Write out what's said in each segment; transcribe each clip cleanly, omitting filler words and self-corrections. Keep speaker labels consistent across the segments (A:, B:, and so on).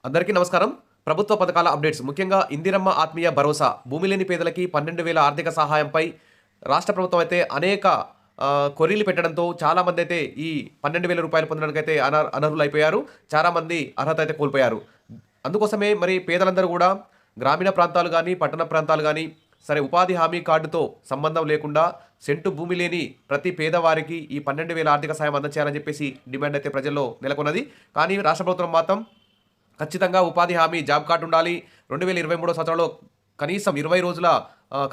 A: అందరికీ నమస్కారం. ప్రభుత్వ పథకాల అప్డేట్స్ ముఖ్యంగా ఇందిరమ్మ ఆత్మీయ భరోసా భూమి లేని పేదలకి 12,000 ఆర్థిక సహాయంపై రాష్ట్ర ప్రభుత్వం అయితే అనేక కొర్రీలు పెట్టడంతో చాలామంది అయితే ఈ 12,000 రూపాయలు పొందడానికైతే అనర్హులైపోయారు. చాలామంది అర్హత అయితే కోల్పోయారు. అందుకోసమే మరి పేదలందరూ కూడా గ్రామీణ ప్రాంతాలు గానీ, పట్టణ ప్రాంతాలు గానీ సరే ఉపాధి హామీ కార్డుతో సంబంధం లేకుండా సెంటు భూమి లేని ప్రతి పేదవారికి ఈ 12,000 ఆర్థిక సాయం అందచేయాలని చెప్పేసి డిమాండ్ అయితే ప్రజల్లో నెలకొన్నది. కానీ రాష్ట్ర ప్రభుత్వం మాత్రం ఖచ్చితంగా ఉపాధి హామీ జాబ్ కార్డు ఉండాలి. 2023 సంవత్సరంలో కనీసం 20 రోజుల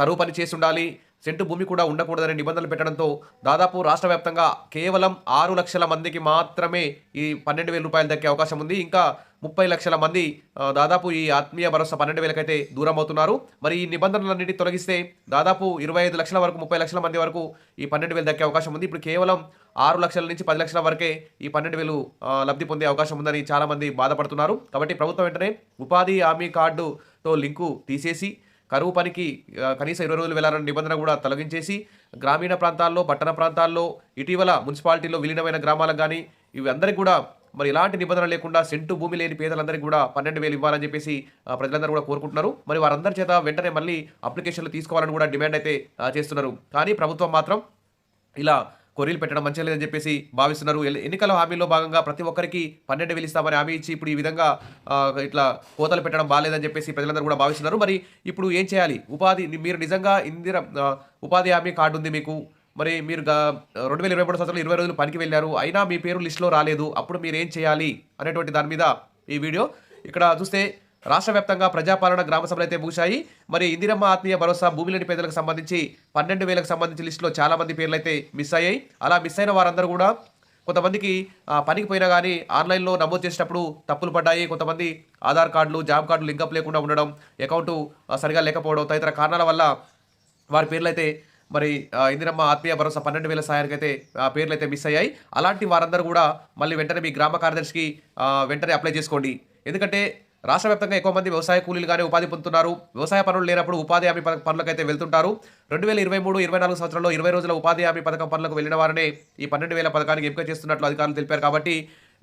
A: కరువు పని చేసి ఉండాలి. సెంటు భూమి కూడా ఉండకూడదనే నిబంధనలు పెట్టడంతో దాదాపు రాష్ట్ర వ్యాప్తంగా కేవలం 6 లక్షల మందికి మాత్రమే ఈ 12,000 రూపాయలు దక్కే అవకాశం ఉంది. ఇంకా 30 లక్షల మంది దాదాపు ఈ ఆత్మీయ భరోసా 12,000 అయితే దూరం అవుతున్నారు. మరి ఈ నిబంధనలన్నింటినీ తొలగిస్తే దాదాపు 25 లక్షల వరకు 30 లక్షల మంది వరకు ఈ 12,000 దక్కే అవకాశం ఉంది. ఇప్పుడు కేవలం 6 లక్షల నుంచి 10 లక్షల వరకే ఈ 12,000 లబ్ధి పొందే అవకాశం ఉందని చాలామంది బాధపడుతున్నారు. కాబట్టి ప్రభుత్వం వెంటనే ఉపాధి హామీ కార్డుతో లింకు తీసేసి కరువు పనికి కనీసం 20 రోజులు వెళ్లాలన్న నిబంధన కూడా తొలగించేసి గ్రామీణ ప్రాంతాల్లో, పట్టణ ప్రాంతాల్లో, ఇటీవల మున్సిపాలిటీలో విలీనమైన గ్రామాలకు కానీ ఇవి అందరికీ కూడా మరి ఎలాంటి నిబంధన లేకుండా సెంటు భూమి లేని పేదలందరికీ కూడా 12,000 ఇవ్వాలని చెప్పేసి ప్రజలందరూ కూడా కోరుకుంటున్నారు. మరి వారందరి చేత వెంటనే మళ్ళీ అప్లికేషన్లు తీసుకోవాలని కూడా డిమాండ్ అయితే చేస్తున్నారు. కానీ ప్రభుత్వం మాత్రం ఇలా కొర్రీలు పెట్టడం మంచిగా లేదని చెప్పేసి భావిస్తున్నారు. ఎన్నికల హామీలో భాగంగా ప్రతి ఒక్కరికి 12,000 ఇస్తామని హామీ ఇచ్చి ఇప్పుడు ఈ విధంగా ఇట్లా కోతలు పెట్టడం బాగాలేదని చెప్పేసి ప్రజలందరూ కూడా భావిస్తున్నారు. మరి ఇప్పుడు ఏం చేయాలి? మీరు నిజంగా ఉపాధి హామీ కార్డు ఉంది మీకు, మరి మీరు 2023 సంవత్సరంలో 20 రోజులు పనికి వెళ్ళారు, అయినా మీ పేరు లిస్టులో రాలేదు, అప్పుడు మీరు ఏం చేయాలి అనేటువంటి దాని మీద ఈ వీడియో. ఇక్కడ చూస్తే రాష్ట్ర వ్యాప్తంగా ప్రజాపాలన గ్రామ సభలు అయితే ముగిశాయి. మరి ఇందిరమ్మ ఆత్మీయ భరోసా భూమి లేని పేదలకు సంబంధించి 12,000కు సంబంధించి లిస్టులో చాలామంది పేర్లు అయితే మిస్ అయ్యాయి. అలా మిస్ అయిన వారందరూ కూడా కొంతమందికి పనికి పోయినా కానీ ఆన్లైన్లో నమోదు చేసేటప్పుడు తప్పులు పడ్డాయి. కొంతమంది ఆధార్ కార్డులు, జాబ్ కార్డులు లింకప్ లేకుండా ఉండడం, అకౌంటు సరిగా లేకపోవడం తదితర కారణాల వల్ల వారి పేర్లు అయితే మరి ఇందిరమ్మ ఆత్మీయ భరోసా 12,000 సాయానికి అయితే పేర్లు అయితే మిస్ అయ్యాయి. అలాంటి వారందరూ కూడా మళ్ళీ వెంటనే మీ గ్రామ కార్యదర్శికి వెంటనే అప్లై చేసుకోండి. ఎందుకంటే రాష్ట్ర వ్యాప్తంగా ఎక్కువ మంది వ్యవసాయ కూలీలుగానే ఉపాధి పొందుతున్నారు. వ్యవసాయ పనులు లేనప్పుడు ఉపాధి హామీ పనులకైతే వెళ్తుంటారు. 2023-24 సంవత్సరంలో 20 రోజుల ఉపాధి హామీ పథకం పనులకు వెళ్లిన వారినే ఈ 12,000 పథకానికి ఎంపిక చేస్తున్నట్లు అధికారులు తెలిపారు. కాబట్టి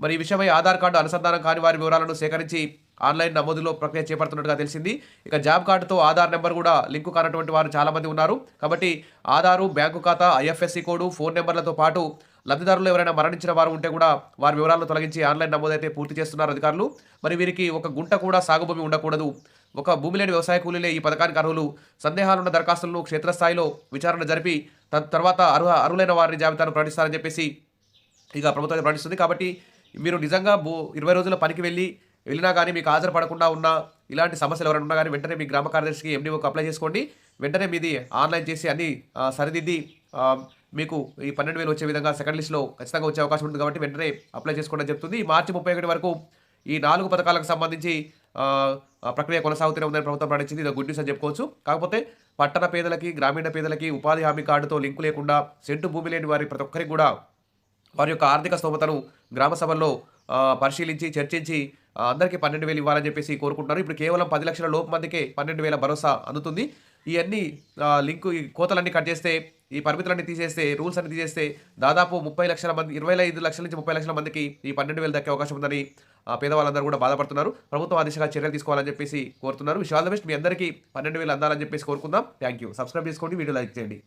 A: మరి ఈ విషయమై ఆధార్ కార్డు అనుసంధానం కాని వారి వివరాలను సేకరించి ఆన్లైన్ నమోదులో ప్రక్రియ చేపడుతున్నట్టుగా తెలిసింది. ఇక జాబ్ కార్డుతో ఆధార్ నెంబర్ కూడా లింకు కానటువంటి వారు చాలామంది ఉన్నారు. కాబట్టి ఆధారు, బ్యాంకు ఖాతా, ఐఎఫ్ఎస్సి కోడ్, ఫోన్ నెంబర్లతో పాటు లబ్ధిదారులు ఎవరైనా మరణించిన వారు ఉంటే కూడా వారి వివరాలను తొలగించి ఆన్లైన్ నమోదైతే పూర్తి చేస్తున్నారు అధికారులు. మరి వీరికి ఒక గుంట కూడా సాగు భూమి ఉండకూడదు. ఒక భూమి లేని వ్యవసాయ కూలీలే ఈ పథకానికి అర్హులు. సందేహాలున్న దరఖాస్తులను క్షేత్రస్థాయిలో విచారణ జరిపి తర్వాత అర్హులైన వారిని జాబితాను ప్రకటిస్తారని చెప్పేసి ఇక ప్రభుత్వం ప్రకటిస్తుంది. కాబట్టి మీరు నిజంగా 20 రోజుల పనికి వెళ్ళినా కానీ మీకు హాజరుపడకుండా ఉన్నా ఇలాంటి సమస్యలు ఎవరైనా ఉన్నా కానీ వెంటనే మీ గ్రామ కార్యదర్శికి ఎండిఓకి అప్లై చేసుకోండి. వెంటనే మీది ఆన్లైన్ చేసి అన్ని సరిదిద్ది మీకు ఈ 12,000 వచ్చే విధంగా సెకండ్ లిస్ట్లో ఖచ్చితంగా వచ్చే అవకాశం ఉంటుంది. కాబట్టి వెంటనే అప్లై చేసుకోవడం చెప్తుంది. ఈ మార్చి 31 వరకు ఈ 4 పథకాలకు సంబంధించి ప్రక్రియ కొనసాగుతూనే ఉందని ప్రభుత్వం ప్రకటించింది. ఇది గుడ్ న్యూస్ అని చెప్పుకోవచ్చు. కాకపోతే పట్టణ పేదలకి, గ్రామీణ పేదలకి ఉపాధి హామీ కార్డుతో లింకు లేకుండా సెంటు భూమి లేని వారి ప్రతి ఒక్కరికి కూడా వారి యొక్క ఆర్థిక స్తోమతను గ్రామ సభల్లో పరిశీలించి చర్చించి అందరికీ 12,000 ఇవ్వాలని చెప్పేసి కోరుకుంటున్నారు. ఇప్పుడు కేవలం 10 లక్షల లోపు మందికే 12,000 భరోసా అందుతుంది. ఈ కోతలన్నీ కట్ చేస్తే, ఈ పరిమితులన్నీ తీసేస్తే, రూల్స్ అన్ని తీసేస్తే దాదాపు 30 లక్షల మంది, 25 లక్షల నుంచి 30 లక్షల మందికి ఈ 12,000 దక్కే అవకాశం ఉందని పేదవాళ్ళందరూ కూడా బాధపడుతున్నారు. ప్రభుత్వం ఆ దిశగా చర్యలు తీసుకోవాలని చెప్పేసి కోరుతున్నారు. Wish all the best. మీ అందరికీ 12,000 అందాలని చెప్పేసి కోరుకుందాం. Thank you. సబ్స్క్రైబ్ చేసుకోండి, వీడియో లైక్ చేయండి.